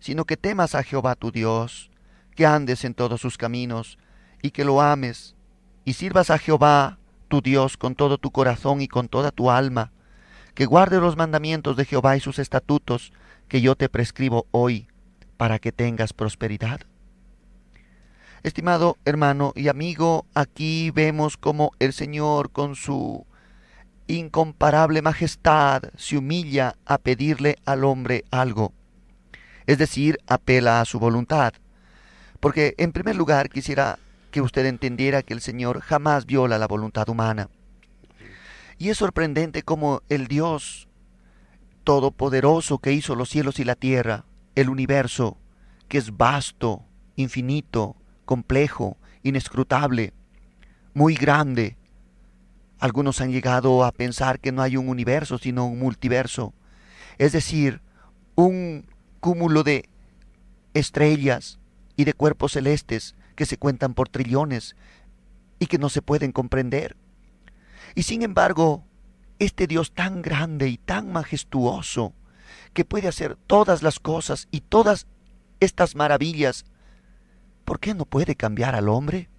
sino que temas a Jehová tu Dios, que andes en todos sus caminos, y que lo ames, y sirvas a Jehová tu Dios con todo tu corazón y con toda tu alma, que guardes los mandamientos de Jehová y sus estatutos, que yo te prescribo hoy, para que tengas prosperidad. Estimado hermano y amigo, aquí vemos cómo el Señor con su incomparable majestad se humilla a pedirle al hombre algo, es decir, apela a su voluntad. Porque en primer lugar quisiera que usted entendiera que el Señor jamás viola la voluntad humana. Y es sorprendente cómo el Dios todopoderoso que hizo los cielos y la tierra, el universo, que es vasto, infinito, complejo, inescrutable, muy grande. Algunos han llegado a pensar que no hay un universo sino un multiverso, es decir, un cúmulo de estrellas y de cuerpos celestes que se cuentan por trillones y que no se pueden comprender. Y sin embargo, este Dios tan grande y tan majestuoso, que puede hacer todas las cosas y todas estas maravillas, ¿por qué no puede cambiar al hombre?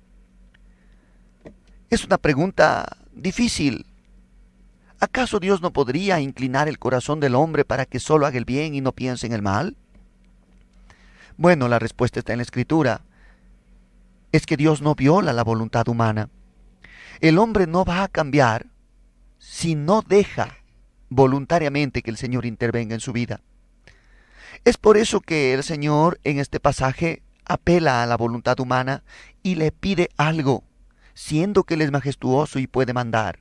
Es una pregunta difícil. ¿Acaso Dios no podría inclinar el corazón del hombre para que solo haga el bien y no piense en el mal? Bueno, la respuesta está en la Escritura. Es que Dios no viola la voluntad humana. El hombre no va a cambiar si no deja voluntariamente que el Señor intervenga en su vida. Es por eso que el Señor en este pasaje apela a la voluntad humana y le pide algo, siendo que Él es majestuoso y puede mandar.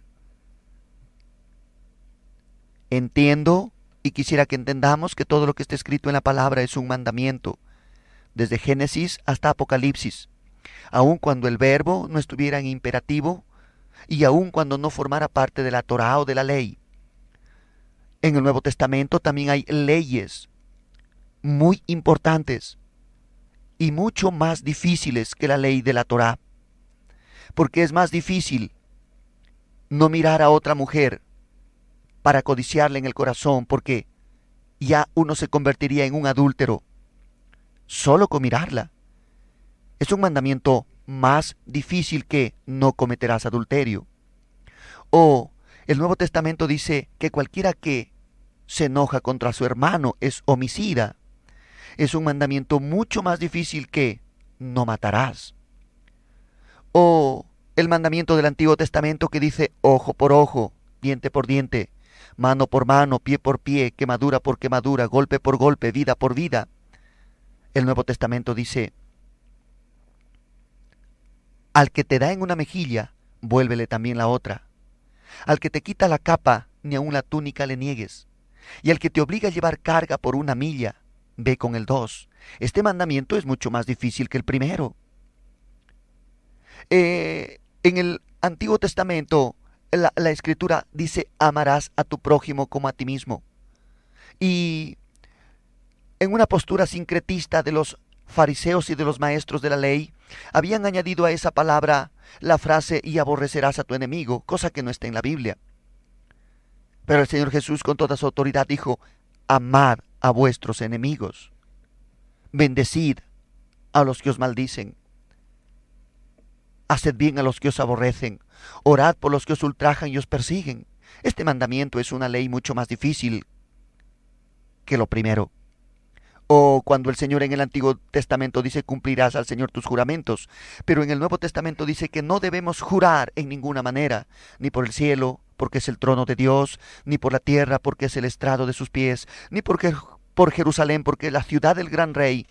Entiendo y quisiera que entendamos que todo lo que está escrito en la palabra es un mandamiento, desde Génesis hasta Apocalipsis, aun cuando el verbo no estuviera en imperativo y aun cuando no formara parte de la Torá o de la ley. En el Nuevo Testamento también hay leyes muy importantes y mucho más difíciles que la ley de la Torá, porque es más difícil no mirar a otra mujer para codiciarla en el corazón, porque ya uno se convertiría en un adúltero solo con mirarla. Es un mandamiento más difícil que no cometerás adulterio. O el Nuevo Testamento dice que cualquiera que se enoja contra su hermano es homicida. Es un mandamiento mucho más difícil que no matarás. O el mandamiento del Antiguo Testamento que dice ojo por ojo, diente por diente, mano por mano, pie por pie, quemadura por quemadura, golpe por golpe, vida por vida. El Nuevo Testamento dice, al que te da en una mejilla, vuélvele también la otra. Al que te quita la capa, ni aun la túnica le niegues. Y al que te obliga a llevar carga por una milla, ve con el 2. Este mandamiento es mucho más difícil que el primero. En el Antiguo Testamento, la Escritura dice, amarás a tu prójimo como a ti mismo. Y en una postura sincretista de los fariseos y de los maestros de la ley, habían añadido a esa palabra la frase y aborrecerás a tu enemigo, cosa que no está en la Biblia. Pero el Señor Jesús con toda su autoridad dijo, amad a vuestros enemigos, bendecid a los que os maldicen, haced bien a los que os aborrecen, orad por los que os ultrajan y os persiguen. Este mandamiento es una ley mucho más difícil que lo primero. O cuando el Señor en el Antiguo Testamento dice cumplirás al Señor tus juramentos, pero en el Nuevo Testamento dice que no debemos jurar en ninguna manera, ni por el cielo, porque es el trono de Dios, ni por la tierra, porque es el estrado de sus pies, ni por Jerusalén, porque es la ciudad del gran rey,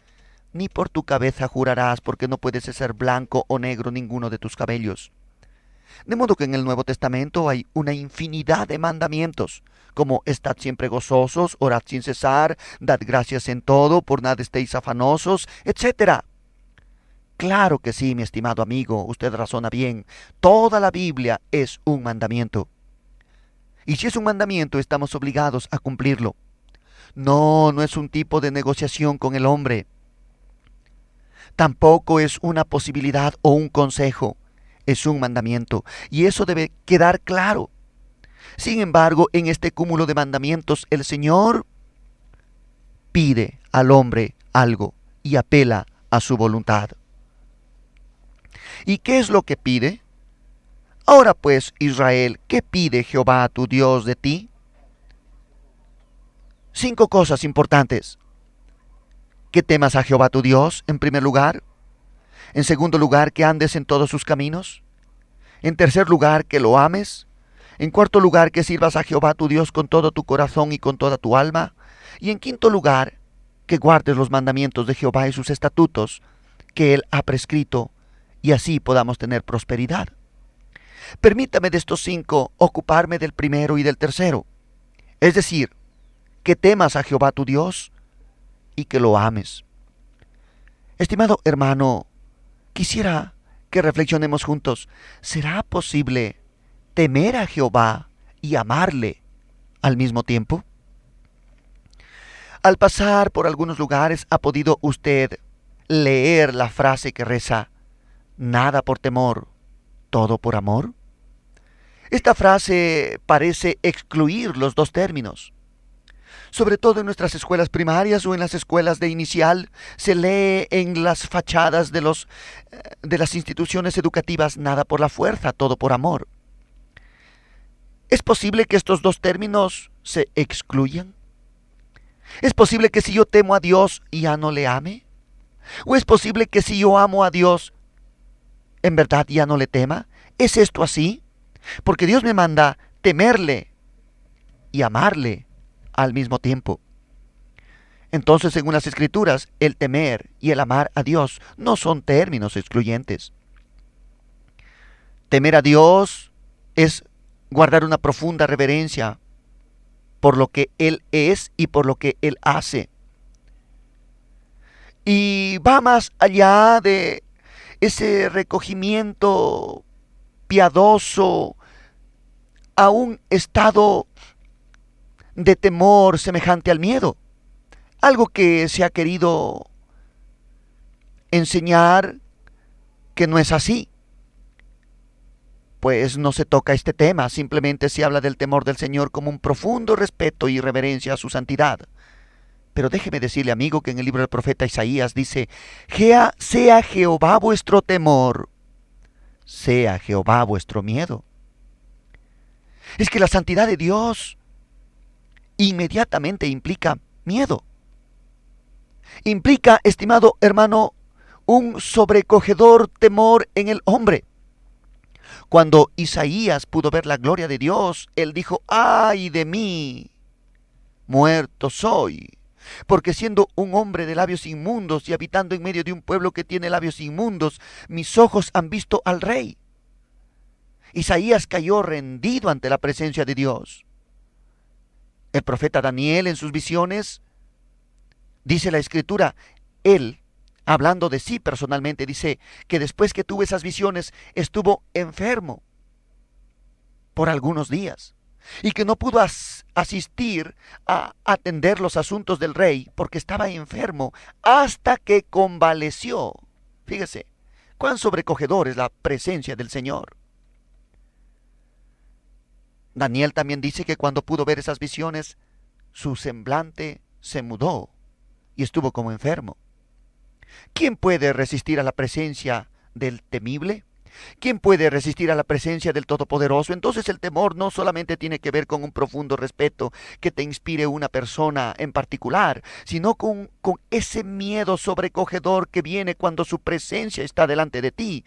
ni por tu cabeza jurarás, porque no puedes ser blanco o negro ninguno de tus cabellos. De modo que en el Nuevo Testamento hay una infinidad de mandamientos, como estad siempre gozosos, orad sin cesar, dad gracias en todo, por nada estéis afanosos, etc. Claro que sí, mi estimado amigo, usted razona bien. Toda la Biblia es un mandamiento. Y si es un mandamiento, estamos obligados a cumplirlo. No, no es un tipo de negociación con el hombre. Tampoco es una posibilidad o un consejo. Es un mandamiento. Y eso debe quedar claro. Sin embargo, en este cúmulo de mandamientos, el Señor pide al hombre algo y apela a su voluntad. ¿Y qué es lo que pide? Ahora pues, Israel, ¿qué pide Jehová tu Dios de ti? 5 cosas importantes. Que temas a Jehová tu Dios, en primer lugar. En segundo lugar, que andes en todos sus caminos. En tercer lugar, que lo ames. En cuarto lugar, que sirvas a Jehová tu Dios con todo tu corazón y con toda tu alma. Y en quinto lugar, que guardes los mandamientos de Jehová y sus estatutos que Él ha prescrito, y así podamos tener prosperidad. Permítame de estos 5 ocuparme del primero y del tercero. Es decir, que temas a Jehová tu Dios y que lo ames. Estimado hermano, quisiera que reflexionemos juntos. ¿Será posible temer a Jehová y amarle al mismo tiempo? Al pasar por algunos lugares, ¿ha podido usted leer la frase que reza, nada por temor, todo por amor? Esta frase parece excluir los dos términos. Sobre todo en nuestras escuelas primarias o en las escuelas de inicial, se lee en las fachadas de las instituciones educativas, nada por la fuerza, todo por amor. ¿Es posible que estos dos términos se excluyan? ¿Es posible que si yo temo a Dios ya no le ame? ¿O es posible que si yo amo a Dios, en verdad ya no le tema? ¿Es esto así? Porque Dios me manda temerle y amarle al mismo tiempo. Entonces, según las Escrituras, el temer y el amar a Dios no son términos excluyentes. Temer a Dios es guardar una profunda reverencia por lo que Él es y por lo que Él hace. Y va más allá de ese recogimiento piadoso a un estado de temor semejante al miedo. Algo que se ha querido enseñar que no es así. Pues no se toca este tema, simplemente se habla del temor del Señor como un profundo respeto y reverencia a su santidad. Pero déjeme decirle, amigo, que en el libro del profeta Isaías dice, sea Jehová vuestro temor, sea Jehová vuestro miedo. Es que la santidad de Dios inmediatamente implica miedo. Implica, estimado hermano, un sobrecogedor temor en el hombre. Cuando Isaías pudo ver la gloria de Dios, él dijo, ¡ay de mí! Muerto soy, porque siendo un hombre de labios inmundos y habitando en medio de un pueblo que tiene labios inmundos, mis ojos han visto al Rey. Isaías cayó rendido ante la presencia de Dios. El profeta Daniel en sus visiones, dice la Escritura, él, hablando de sí personalmente, dice que después que tuvo esas visiones estuvo enfermo por algunos días y que no pudo asistir a atender los asuntos del rey porque estaba enfermo hasta que convaleció. Fíjese, cuán sobrecogedor es la presencia del Señor. Daniel también dice que cuando pudo ver esas visiones, su semblante se mudó y estuvo como enfermo. ¿Quién puede resistir a la presencia del temible? ¿Quién puede resistir a la presencia del Todopoderoso? Entonces el temor no solamente tiene que ver con un profundo respeto que te inspire una persona en particular, sino con ese miedo sobrecogedor que viene cuando su presencia está delante de ti.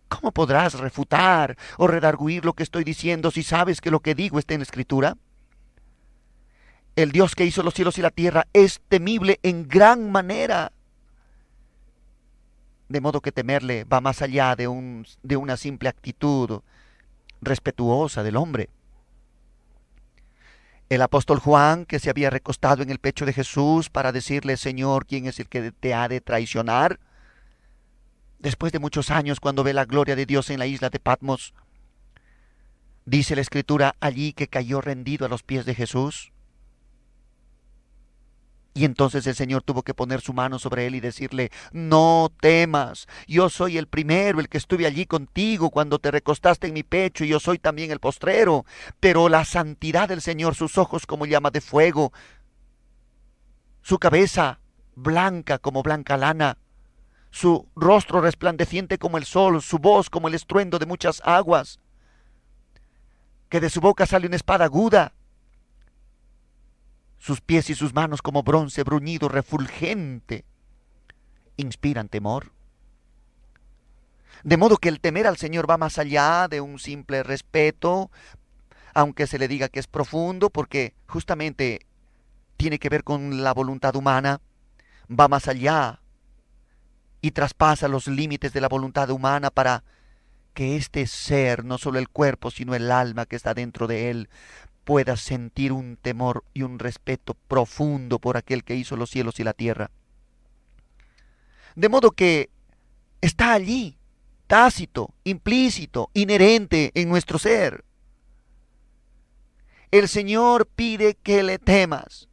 ¿Cómo podrás refutar o redarguir lo que estoy diciendo si sabes que lo que digo está en la Escritura? El Dios que hizo los cielos y la tierra es temible en gran manera. De modo que temerle va más allá de una simple actitud respetuosa del hombre. El apóstol Juan, que se había recostado en el pecho de Jesús para decirle, Señor, ¿quién es el que te ha de traicionar? Después de muchos años, cuando ve la gloria de Dios en la isla de Patmos, dice la Escritura allí que cayó rendido a los pies de Jesús. Y entonces el Señor tuvo que poner su mano sobre él y decirle, no temas, yo soy el primero, el que estuve allí contigo cuando te recostaste en mi pecho, y yo soy también el postrero. Pero la santidad del Señor, sus ojos como llama de fuego, su cabeza blanca como blanca lana, su rostro resplandeciente como el sol, su voz como el estruendo de muchas aguas, que de su boca sale una espada aguda, sus pies y sus manos como bronce bruñido refulgente, inspiran temor. De modo que el temer al Señor va más allá de un simple respeto, aunque se le diga que es profundo, porque justamente tiene que ver con la voluntad humana, va más allá y traspasa los límites de la voluntad humana para que este ser, no solo el cuerpo, sino el alma que está dentro de él, pueda sentir un temor y un respeto profundo por aquel que hizo los cielos y la tierra. De modo que está allí, tácito, implícito, inherente en nuestro ser. El Señor pide que le temas,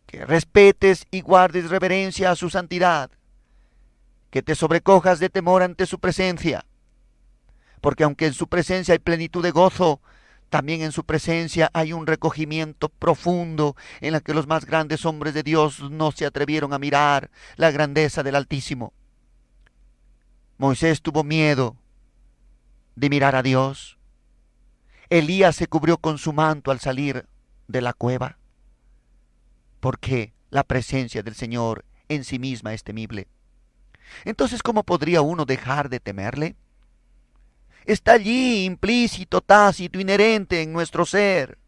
que respetes y guardes reverencia a su santidad, que te sobrecojas de temor ante su presencia, porque aunque en su presencia hay plenitud de gozo, también en su presencia hay un recogimiento profundo en la que los más grandes hombres de Dios no se atrevieron a mirar la grandeza del Altísimo. Moisés tuvo miedo de mirar a Dios. Elías se cubrió con su manto al salir de la cueva, porque la presencia del Señor en sí misma es temible. Entonces, ¿cómo podría uno dejar de temerle? Está allí, implícito, tácito, inherente en nuestro ser.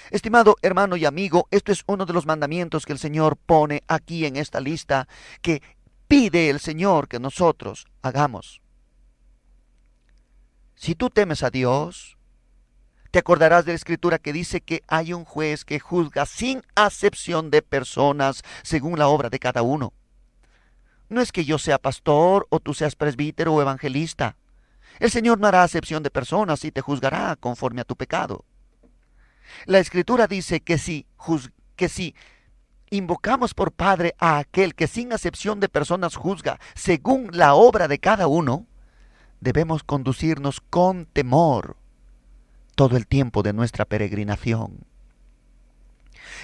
Estimado hermano y amigo, esto es uno de los mandamientos que el Señor pone aquí en esta lista, que pide el Señor que nosotros hagamos. Si tú temes a Dios, te acordarás de la Escritura que dice que hay un juez que juzga sin acepción de personas según la obra de cada uno. No es que yo sea pastor o tú seas presbítero o evangelista. El Señor no hará acepción de personas y te juzgará conforme a tu pecado. La Escritura dice que si invocamos por Padre a aquel que sin acepción de personas juzga según la obra de cada uno, debemos conducirnos con temor todo el tiempo de nuestra peregrinación.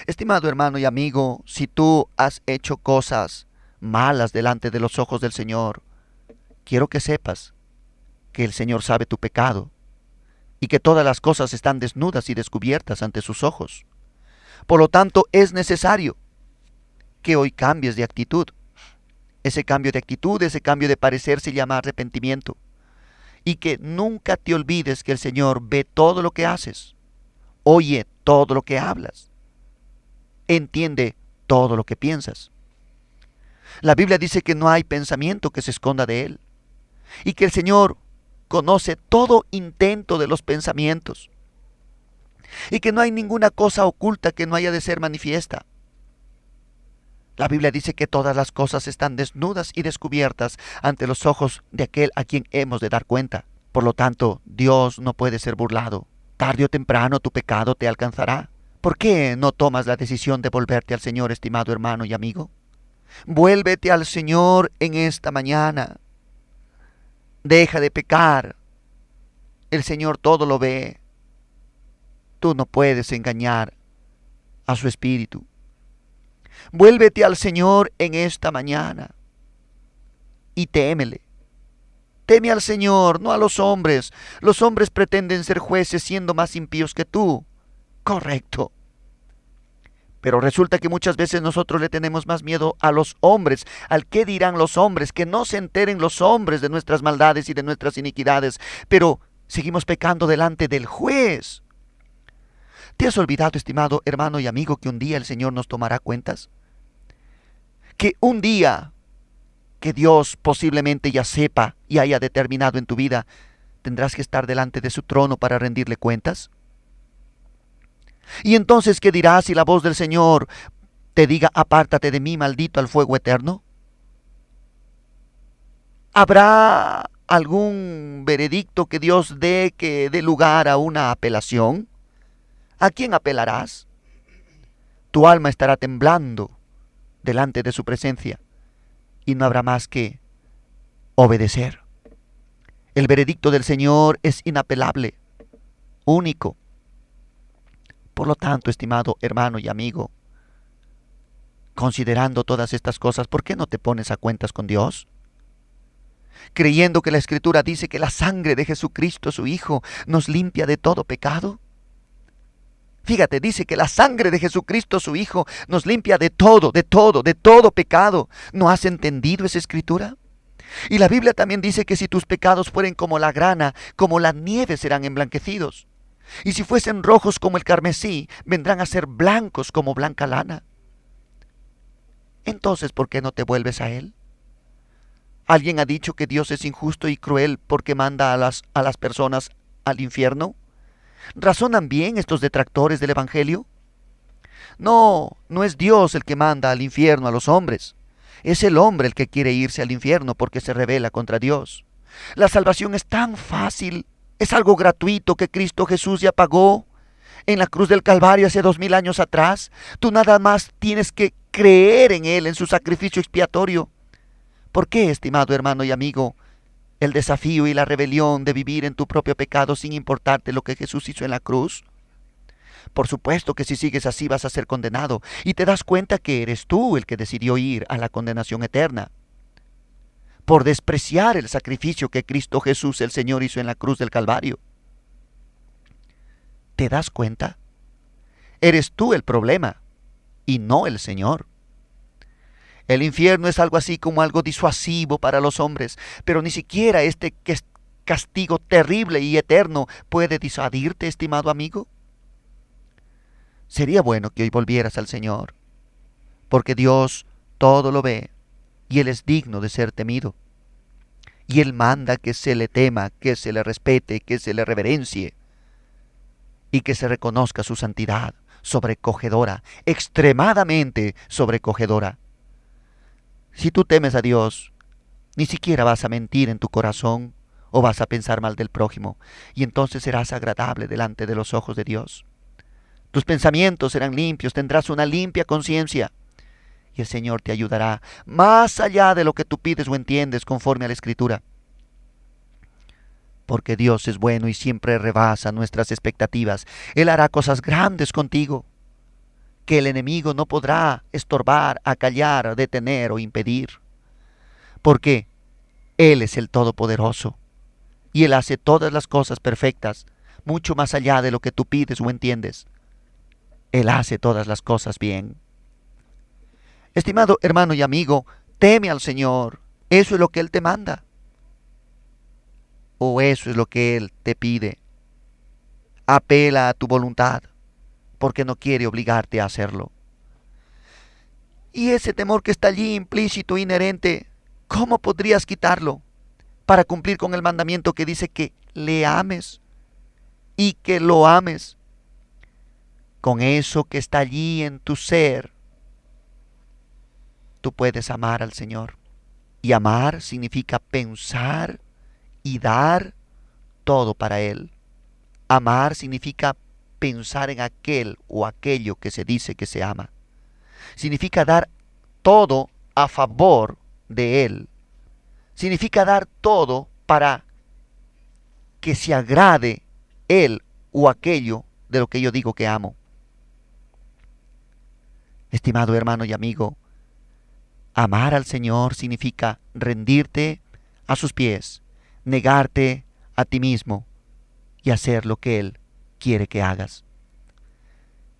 Estimado hermano y amigo, si tú has hecho cosas malas delante de los ojos del Señor, quiero que sepas que el Señor sabe tu pecado y que todas las cosas están desnudas y descubiertas ante sus ojos. Por lo tanto, es necesario que hoy cambies de actitud. Ese cambio de actitud, ese cambio de parecer se llama arrepentimiento. Y que nunca te olvides que el Señor ve todo lo que haces, oye todo lo que hablas, entiende todo lo que piensas. La Biblia dice que no hay pensamiento que se esconda de Él y que el Señor conoce todo intento de los pensamientos y que no hay ninguna cosa oculta que no haya de ser manifiesta. La Biblia dice que todas las cosas están desnudas y descubiertas ante los ojos de aquel a quien hemos de dar cuenta. Por lo tanto, Dios no puede ser burlado. Tarde o temprano tu pecado te alcanzará. ¿Por qué no tomas la decisión de volverte al Señor, estimado hermano y amigo? Vuélvete al Señor en esta mañana. Deja de pecar. El Señor todo lo ve. Tú no puedes engañar a su espíritu. Vuélvete al Señor en esta mañana y témele. Teme al Señor, no a los hombres. Los hombres pretenden ser jueces siendo más impíos que tú. Correcto. Pero resulta que muchas veces nosotros le tenemos más miedo a los hombres, al qué dirán los hombres, que no se enteren los hombres de nuestras maldades y de nuestras iniquidades, pero seguimos pecando delante del juez. ¿Te has olvidado, estimado hermano y amigo, que un día el Señor nos tomará cuentas? Que un día que Dios posiblemente ya sepa y haya determinado en tu vida, tendrás que estar delante de su trono para rendirle cuentas. Y entonces, ¿qué dirás si la voz del Señor te diga, apártate de mí, maldito, al fuego eterno? ¿Habrá algún veredicto que Dios dé que dé lugar a una apelación? ¿A quién apelarás? Tu alma estará temblando delante de su presencia y no habrá más que obedecer. El veredicto del Señor es inapelable, único. Por lo tanto, estimado hermano y amigo, Considerando todas estas cosas, ¿por qué no te pones a cuentas con Dios? Creyendo que la Escritura dice que la sangre de Jesucristo, su Hijo, nos limpia de todo pecado. Fíjate, dice que la sangre de Jesucristo, su Hijo, nos limpia de todo, de todo, de todo pecado. ¿No has entendido esa Escritura? Y la Biblia también dice que si tus pecados fueren como la grana, como la nieve serán emblanquecidos. Y si fuesen rojos como el carmesí, vendrán a ser blancos como blanca lana. Entonces, ¿por qué no te vuelves a Él? ¿Alguien ha dicho que Dios es injusto y cruel porque manda a las personas al infierno? ¿Razonan bien estos detractores del Evangelio? No, no es Dios el que manda al infierno a los hombres. Es el hombre el que quiere irse al infierno porque se rebela contra Dios. La salvación es tan fácil, es algo gratuito que Cristo Jesús ya pagó en la cruz del Calvario hace 2000 años atrás. Tú nada más tienes que creer en Él, en su sacrificio expiatorio. ¿Por qué, estimado hermano y amigo, el desafío y la rebelión de vivir en tu propio pecado sin importarte lo que Jesús hizo en la cruz? Por supuesto que si sigues así vas a ser condenado y te das cuenta que eres tú el que decidió ir a la condenación eterna por despreciar el sacrificio que Cristo Jesús el Señor hizo en la cruz del Calvario. ¿Te das cuenta? Eres tú el problema y no el Señor. El infierno es algo así como algo disuasivo para los hombres, pero ni siquiera este castigo terrible y eterno puede disuadirte, estimado amigo. Sería bueno que hoy volvieras al Señor, porque Dios todo lo ve y Él es digno de ser temido. Y Él manda que se le tema, que se le respete, que se le reverencie y que se reconozca su santidad, sobrecogedora, extremadamente sobrecogedora. Si tú temes a Dios, ni siquiera vas a mentir en tu corazón o vas a pensar mal del prójimo, y entonces serás agradable delante de los ojos de Dios. Tus pensamientos serán limpios, tendrás una limpia conciencia, y el Señor te ayudará más allá de lo que tú pides o entiendes conforme a la Escritura. Porque Dios es bueno y siempre rebasa nuestras expectativas. Él hará cosas grandes contigo, que el enemigo no podrá estorbar, acallar, detener o impedir. Porque Él es el Todopoderoso, y Él hace todas las cosas perfectas, mucho más allá de lo que tú pides o entiendes. Él hace todas las cosas bien. Estimado hermano y amigo, teme al Señor. ¿Eso es lo que Él te manda? ¿O eso es lo que Él te pide? Apela a tu voluntad, porque no quiere obligarte a hacerlo. Y ese temor que está allí implícito, inherente, ¿cómo podrías quitarlo para cumplir con el mandamiento que dice que le ames y que lo ames? Con eso que está allí en tu ser, tú puedes amar al Señor. Y amar significa pensar y dar todo para Él. Amar significa pensar en aquel o aquello que se dice que se ama. Significa dar todo a favor de Él. Significa dar todo para que se agrade Él o aquello de lo que yo digo que amo. Estimado hermano y amigo, amar al Señor significa rendirte a sus pies, negarte a ti mismo y hacer lo que Él quiere que hagas.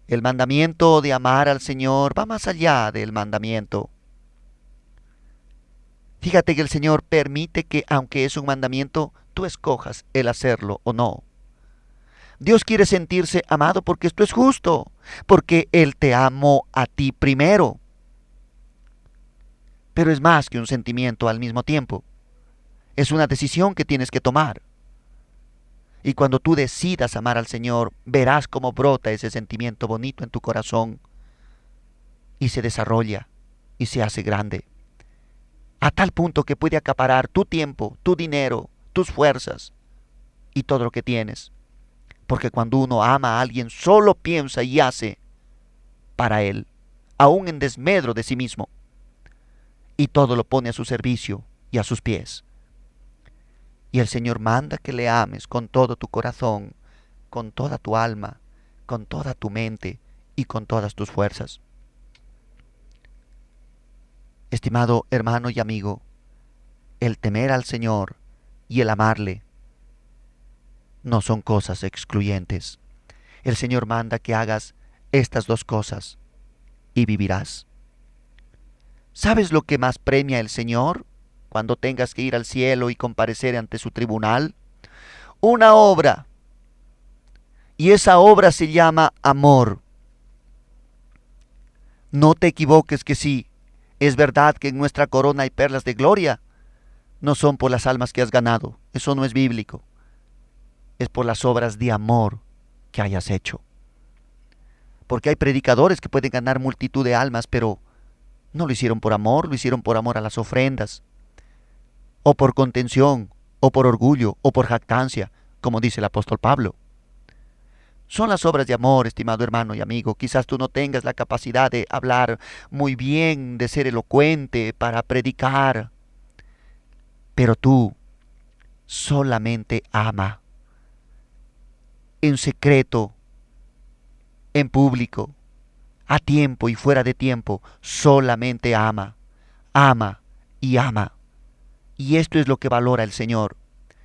El mandamiento de amar al Señor va más allá del mandamiento. Fíjate que el Señor permite que, aunque es un mandamiento, tú escojas el hacerlo o no. Dios quiere sentirse amado porque esto es justo, porque Él te amó a ti primero. Pero es más que un sentimiento al mismo tiempo. Es una decisión que tienes que tomar. Y cuando tú decidas amar al Señor, verás cómo brota ese sentimiento bonito en tu corazón y se desarrolla y se hace grande. A tal punto que puede acaparar tu tiempo, tu dinero, tus fuerzas y todo lo que tienes. Porque cuando uno ama a alguien, solo piensa y hace para él, aún en desmedro de sí mismo. Y todo lo pone a su servicio y a sus pies. Y el Señor manda que le ames con todo tu corazón, con toda tu alma, con toda tu mente y con todas tus fuerzas. Estimado hermano y amigo, el temer al Señor y el amarle no son cosas excluyentes. El Señor manda que hagas estas dos cosas y vivirás. ¿Sabes lo que más premia el Señor cuando tengas que ir al cielo y comparecer ante su tribunal? Una obra. Y esa obra se llama amor. No te equivoques que sí, es verdad que en nuestra corona hay perlas de gloria. No son por las almas que has ganado, eso no es bíblico. Es por las obras de amor que hayas hecho. Porque hay predicadores que pueden ganar multitud de almas, pero no lo hicieron por amor, lo hicieron por amor a las ofrendas, o por contención, o por orgullo, o por jactancia, como dice el apóstol Pablo. Son las obras de amor, estimado hermano y amigo. Quizás tú no tengas la capacidad de hablar muy bien, de ser elocuente para predicar, pero tú solamente ama. En secreto, en público, a tiempo y fuera de tiempo, solamente ama. Ama y ama. Y esto es lo que valora el Señor.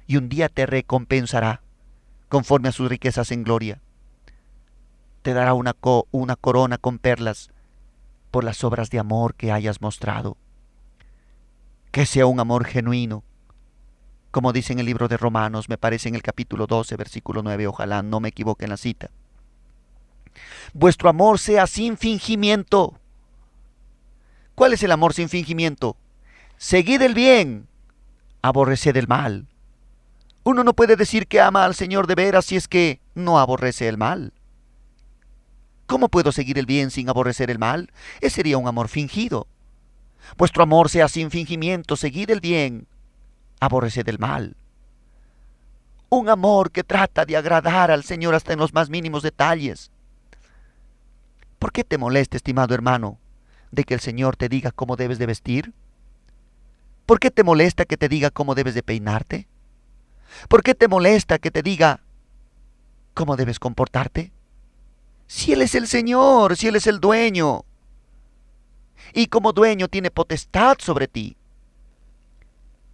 Y un día te recompensará conforme a sus riquezas en gloria. Te dará una corona con perlas por las obras de amor que hayas mostrado. Que sea un amor genuino. Como dice en el libro de Romanos, me parece en el capítulo 12, versículo 9, ojalá no me equivoque en la cita. Vuestro amor sea sin fingimiento. ¿Cuál es el amor sin fingimiento? Seguid el bien, aborreced el mal. Uno no puede decir que ama al Señor de veras si es que no aborrece el mal. ¿Cómo puedo seguir el bien sin aborrecer el mal? Ese sería un amor fingido. Vuestro amor sea sin fingimiento, seguid el bien, aborreced el mal. Un amor que trata de agradar al Señor hasta en los más mínimos detalles. ¿Por qué te molesta, estimado hermano, de que el Señor te diga cómo debes de vestir? ¿Por qué te molesta que te diga cómo debes de peinarte? ¿Por qué te molesta que te diga cómo debes comportarte? Si Él es el Señor, si Él es el dueño, y como dueño tiene potestad sobre ti.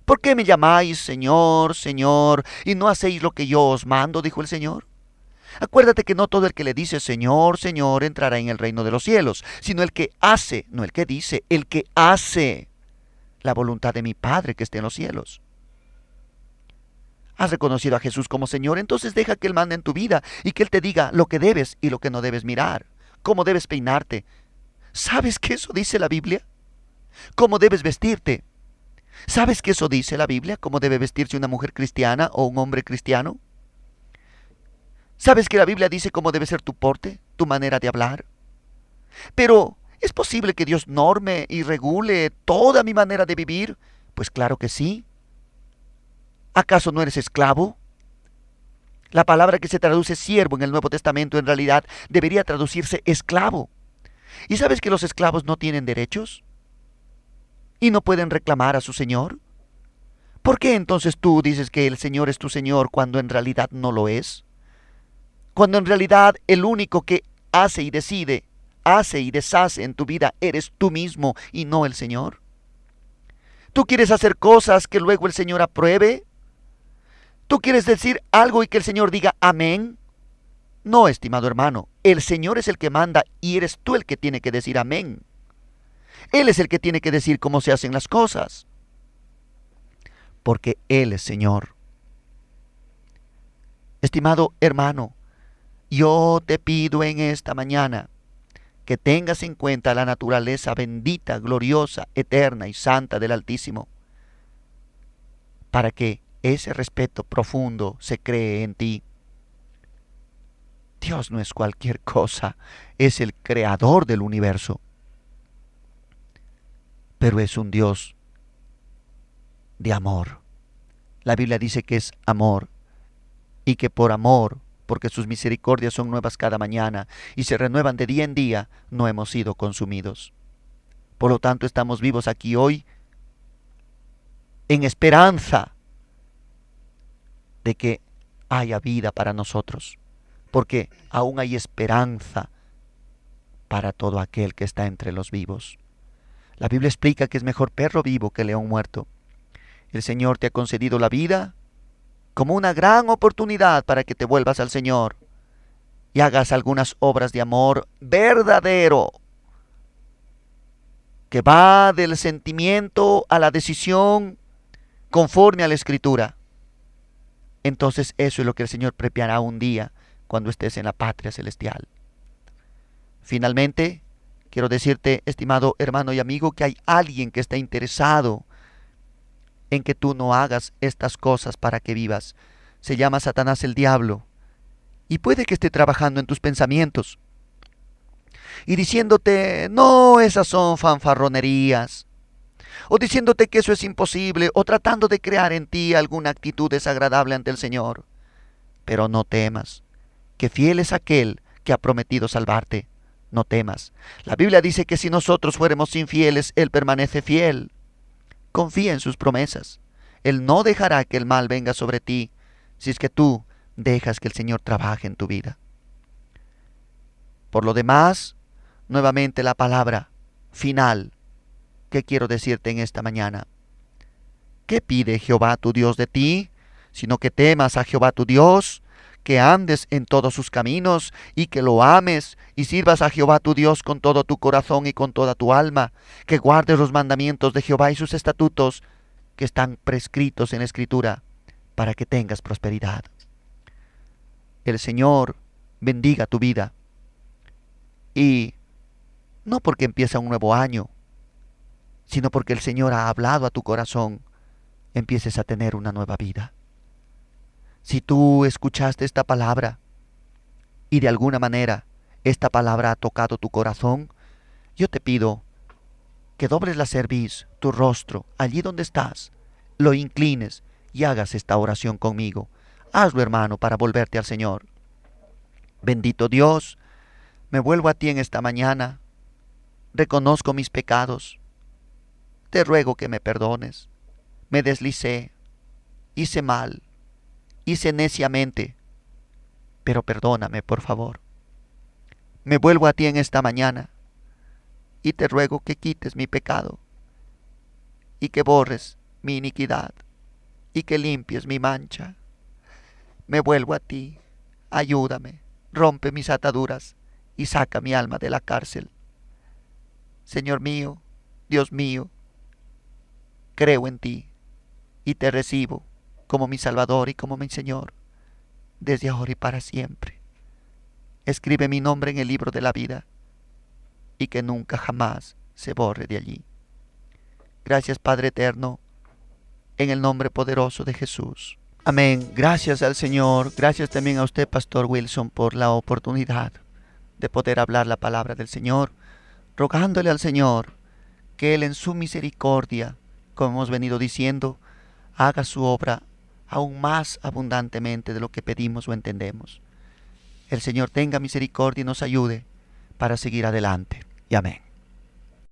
¿Por qué me llamáis Señor, Señor, y no hacéis lo que yo os mando? Dijo el Señor. Acuérdate que no todo el que le dice Señor, Señor entrará en el reino de los cielos, sino el que hace, no el que dice, el que hace la voluntad de mi Padre que esté en los cielos. ¿Has reconocido a Jesús como Señor? Entonces deja que Él mande en tu vida y que Él te diga lo que debes y lo que no debes mirar, cómo debes peinarte. ¿Sabes qué eso dice la Biblia? ¿Cómo debes vestirte? ¿Sabes qué eso dice la Biblia? ¿Cómo debe vestirse una mujer cristiana o un hombre cristiano? ¿Sabes que la Biblia dice cómo debe ser tu porte, tu manera de hablar? Pero, ¿es posible que Dios norme y regule toda mi manera de vivir? Pues claro que sí. ¿Acaso no eres esclavo? La palabra que se traduce siervo en el Nuevo Testamento en realidad debería traducirse esclavo. ¿Y sabes que los esclavos no tienen derechos? ¿Y no pueden reclamar a su Señor? ¿Por qué entonces tú dices que el Señor es tu Señor cuando en realidad no lo es? Cuando en realidad el único que hace y decide, hace y deshace en tu vida eres tú mismo y no el Señor. ¿Tú quieres hacer cosas que luego el Señor apruebe? ¿Tú quieres decir algo y que el Señor diga amén? No, estimado hermano, el Señor es el que manda y eres tú el que tiene que decir amén. Él es el que tiene que decir cómo se hacen las cosas. Porque Él es Señor. Estimado hermano, yo te pido en esta mañana que tengas en cuenta la naturaleza bendita, gloriosa, eterna y santa del Altísimo, para que ese respeto profundo se cree en ti. Dios no es cualquier cosa, es el creador del universo, pero es un Dios de amor. La Biblia dice que es amor y que por amor, porque sus misericordias son nuevas cada mañana y se renuevan de día en día, no hemos sido consumidos. Por lo tanto, estamos vivos aquí hoy en esperanza de que haya vida para nosotros, porque aún hay esperanza para todo aquel que está entre los vivos. La Biblia explica que es mejor perro vivo que león muerto. El Señor te ha concedido la vida como una gran oportunidad para que te vuelvas al Señor y hagas algunas obras de amor verdadero, que va del sentimiento a la decisión conforme a la Escritura. Entonces eso es lo que el Señor preparará un día cuando estés en la patria celestial. Finalmente, quiero decirte, estimado hermano y amigo, que hay alguien que está interesado en que tú no hagas estas cosas para que vivas. Se llama Satanás, el diablo, y puede que esté trabajando en tus pensamientos y diciéndote, no, esas son fanfarronerías, o diciéndote que eso es imposible, o tratando de crear en ti alguna actitud desagradable ante el Señor. Pero no temas, que fiel es aquel que ha prometido salvarte. No temas. La Biblia dice que si nosotros fuéramos infieles, Él permanece fiel. Confía en sus promesas. Él no dejará que el mal venga sobre ti, si es que tú dejas que el Señor trabaje en tu vida. Por lo demás, nuevamente la palabra final que quiero decirte en esta mañana. ¿Qué pide Jehová tu Dios de ti? Sino que temas a Jehová tu Dios, que andes en todos sus caminos y que lo ames y sirvas a Jehová tu Dios con todo tu corazón y con toda tu alma, que guardes los mandamientos de Jehová y sus estatutos que están prescritos en la Escritura para que tengas prosperidad. El Señor bendiga tu vida y no porque empieza un nuevo año, sino porque el Señor ha hablado a tu corazón, empieces a tener una nueva vida. Si tú escuchaste esta palabra y de alguna manera esta palabra ha tocado tu corazón, yo te pido que dobles la cerviz, tu rostro, allí donde estás, lo inclines y hagas esta oración conmigo. Hazlo, hermano, para volverte al Señor. Bendito Dios, me vuelvo a ti en esta mañana, reconozco mis pecados, te ruego que me perdones, me deslicé, hice mal, hice neciamente, pero perdóname, por favor. Me vuelvo a ti en esta mañana y te ruego que quites mi pecado y que borres mi iniquidad y que limpies mi mancha. Me vuelvo a ti, ayúdame, rompe mis ataduras y saca mi alma de la cárcel. Señor mío, Dios mío, creo en ti y te recibo como mi Salvador y como mi Señor, desde ahora y para siempre. Escribe mi nombre en el libro de la vida y que nunca jamás se borre de allí. Gracias, Padre eterno, en el nombre poderoso de Jesús. Amén. Gracias al Señor. Gracias también a usted, Pastor Wilson, por la oportunidad de poder hablar la palabra del Señor, rogándole al Señor que Él en su misericordia, como hemos venido diciendo, haga su obra aún más abundantemente de lo que pedimos o entendemos. El Señor tenga misericordia y nos ayude para seguir adelante. Y amén.